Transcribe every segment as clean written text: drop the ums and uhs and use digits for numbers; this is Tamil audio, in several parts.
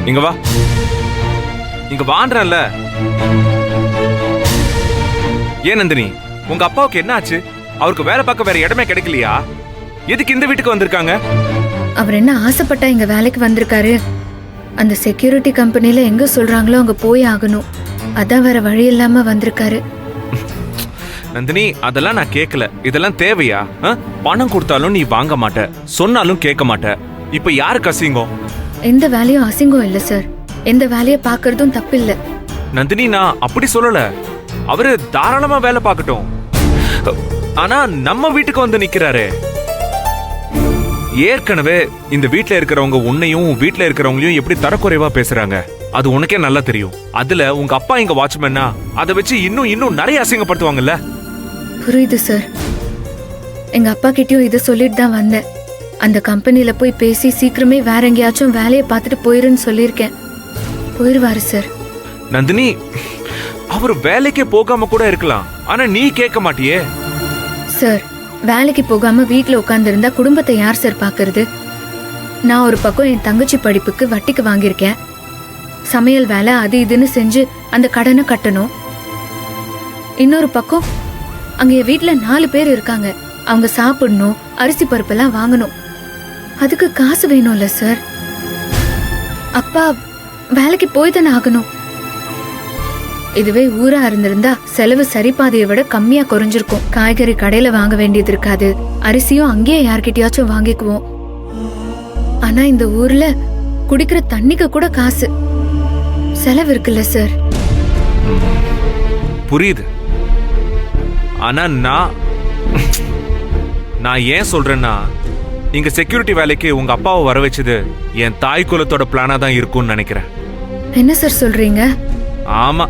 இங்க வா, இங்க வான்றல. ஏன் நந்தினி, உங்க அப்பாவுக்கு என்ன ஆச்சு? அவருக்கு வேலை பார்க்க வேற இடமே கிடைக்கலையா? எதுக்கு இந்த வீட்டுக்கு வந்திருக்காங்க? அவர் என்ன ஆசைப்பட்டா இங்க வேலைக்கு வந்திருக்காரு? அந்த செக்யூரிட்டி கம்பெனில எங்க சொல்றாங்களோ அங்க போய் ஆகணும். அதான் வேற வழி இல்லாம வந்திருக்காரு. நந்தினி, அதெல்லாம் நான் கேட்கல. இதெல்லாம் தேவையா? பணம் கொடுத்தாலும் நீ வாங்க மாட்ட, சொன்னாலும் கேட்க மாட்ட. இப்ப யாருக்கு அசிங்கம்? எந்த வேலையும் அசிங்கம் இல்ல சார். எந்த வேலையை பாக்குறதும் தப்பில்ல. நந்தினி, நான் அப்படி சொல்லல. அவரு தாராளமா வேலை பார்க்கட்டும். ஆனா நம்ம வீட்டுக்கு வந்து நிக்கிறாரு. ஏற்கனவே இந்த வீட்ல இருக்கிறவங்க உன்னையும் வீட்ல இருக்கிறவங்களையும் எப்படி தரக்குறைவா பேசுறாங்க அது உனக்கே நல்லா தெரியும். அதுல உங்க அப்பா இங்க வாட்ச்மேனா, அதை வச்சு இன்னும் நிறைய அசிங்கப்படுத்துவாங்கல்ல. புரியுது சார். எங்க அப்பா கிட்டயும் இதை சொல்லிட்டு தான் வந்தேன். அந்த கம்பெனில போய் பேசி சீக்கிரமே வேற எங்கேயாச்சும் வேலையை பார்த்துட்டு போயிருன்னு சொல்லியிருக்கேன். போயிருவாரு சார். நந்தினி, அவர் வேலைக்கே போகாம கூட இருக்கலாம். ஆனா நீ கேட்க மாட்டியே. சார், வேலைக்கு போகாம வீட்டுல உட்கார்ந்து இருந்தா குடும்பத்தை யார் சார் பாக்குறது? நான் ஒரு பக்கம் என் தங்கச்சி படிப்புக்கு வட்டிக்கு வாங்கியிருக்கேன். சமையல் வேலை அது இதுன்னு செஞ்சு அந்த கடனை கட்டணும். இன்னொரு பக்கம் அங்க என் வீட்டுல 4 பேர் இருக்காங்க. அவங்க சாப்பிடணும், அரிசி பருப்பெல்லாம் வாங்கணும். அதுக்கு காசு வேணும்ல சார். அப்பா வேலைக்கு போய் தானே ஆகணும். இதுவே ஊரா இருந்திருந்தா செலவு சரிபாதையை விட கம்மியா குறைஞ்சிருக்கும். காய்கறி கடையில வாங்க வேண்டியது இருக்காது. அரிசியும் அங்கேயே யார்கிட்டயாச்சும் வாங்கிக்குவோம். ஆனா இந்த ஊர்ல குடிக்கிற தண்ணிக்கு கூட காசு செலவு இருக்குல்ல சார். புரியுது. ஆனா நான் ஏன் சொல்றேன்னா, இங்க செக்யூரிட்டி வேலைக்கு உங்க அப்பாவை வர வச்சது என் தாய் குலத்தோட பிளானா தான் இருக்கும்னு நினைக்கிறேன். என்ன சார் சொல்றீங்க? ஆமா,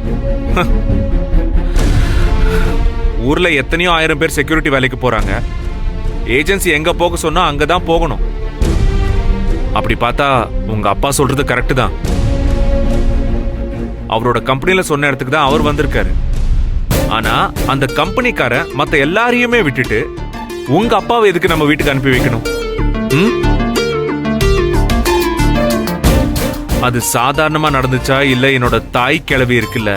ஊர்ல எத்தனையோ 1000 பேர் செக்யூரிட்டி வேலைக்கு போறாங்க. ஏஜென்சி எங்க போக சொன்னா அங்கதான் போகணும். அப்படி பார்த்தா உங்க அப்பா சொல்றது கரெக்ட் தான். அவரோட கம்பெனில சொன்ன இடத்துக்கு தான் அவர் வந்திருக்காரு. ஆனா அந்த கம்பெனிக்காரன் மத்த எல்லாரையுமே விட்டுட்டு உங்க அப்பாவை எதுக்கு நம்ம வீட்டுக்கு அனுப்பி வைக்கணும்? அது சாதாரணமா நடந்துச்சா இல்ல என்னோட தாய் கிழவி இருக்குல்ல,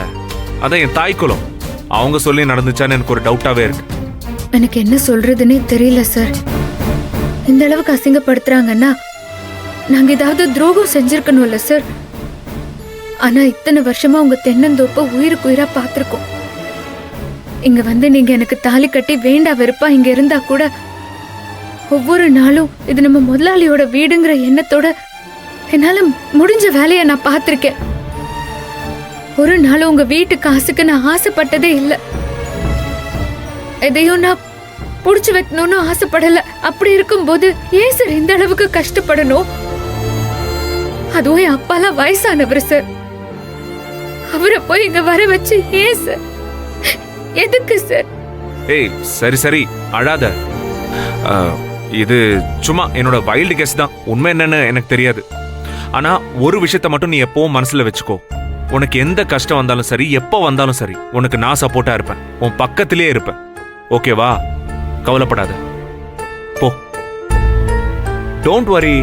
அதான் என் தாய் குலம், அவங்க சொல்லி நடந்துச்சான்னு எனக்கு ஒரு டவுட்டாவே இருக்கு. எனக்கு என்ன சொல்றதுன்னே தெரியல சார். இந்த அளவுக்கு அசிங்கப்படுத்துறாங்கன்னா நாங்க ஏதாவது துரோகம் செஞ்சிருக்கணும்ல சார். ஆனா இத்தனை வருஷமா உங்க தென்னந்தோப்ப உயிருக்கு உயிரா பாத்திருக்கோம். இங்க வந்து நீங்க எனக்கு தாலி கட்டி வேண்டா வெறுப்பா இங்க இருந்தா கூட ஒவ்வொரு நாளும் இது நம்ம முதலாளியோட வீடுங்கிற எண்ணத்தோட என்னால முடிஞ்ச வேலையை நான் பார்த்திருக்கேன். ஒரு நாள் உங்க வீட்டு காசுக்கு நான் ஆசைப்பட்டதே இல்லை. எதையும் நான் புடிச்சு வைக்கணும்னு ஆசைப்படல. அப்படி இருக்கும்போது ஏன் சார் இந்த அளவுக்கு கஷ்டப்படணும்? அதுவும் என் அப்பாலாம் வயசானவர் சார். அவரை போய் இங்க வர வச்சு ஏன் சார்? எதுக்கு சார்? ஏய், சரி சரி, அழாத. இது சும்மா என்னோட வைல்டு கெஸ் தான். உண்மை என்னன்னு எனக்கு தெரியாது. ஆனா ஒரு விஷயத்த மட்டும் நீ எப்பவும் மனசுல வச்சுக்கோ. உனக்கு எந்த கஷ்டம் வந்தாலும் சரி, எப்போ வந்தாலும் சரி, உனக்கு நான் சப்போர்ட்டா இருப்பேன். உன் பக்கத்திலே இருப்பேன். ஓகேவா? கவலைப்படாத. போ. Don't worry.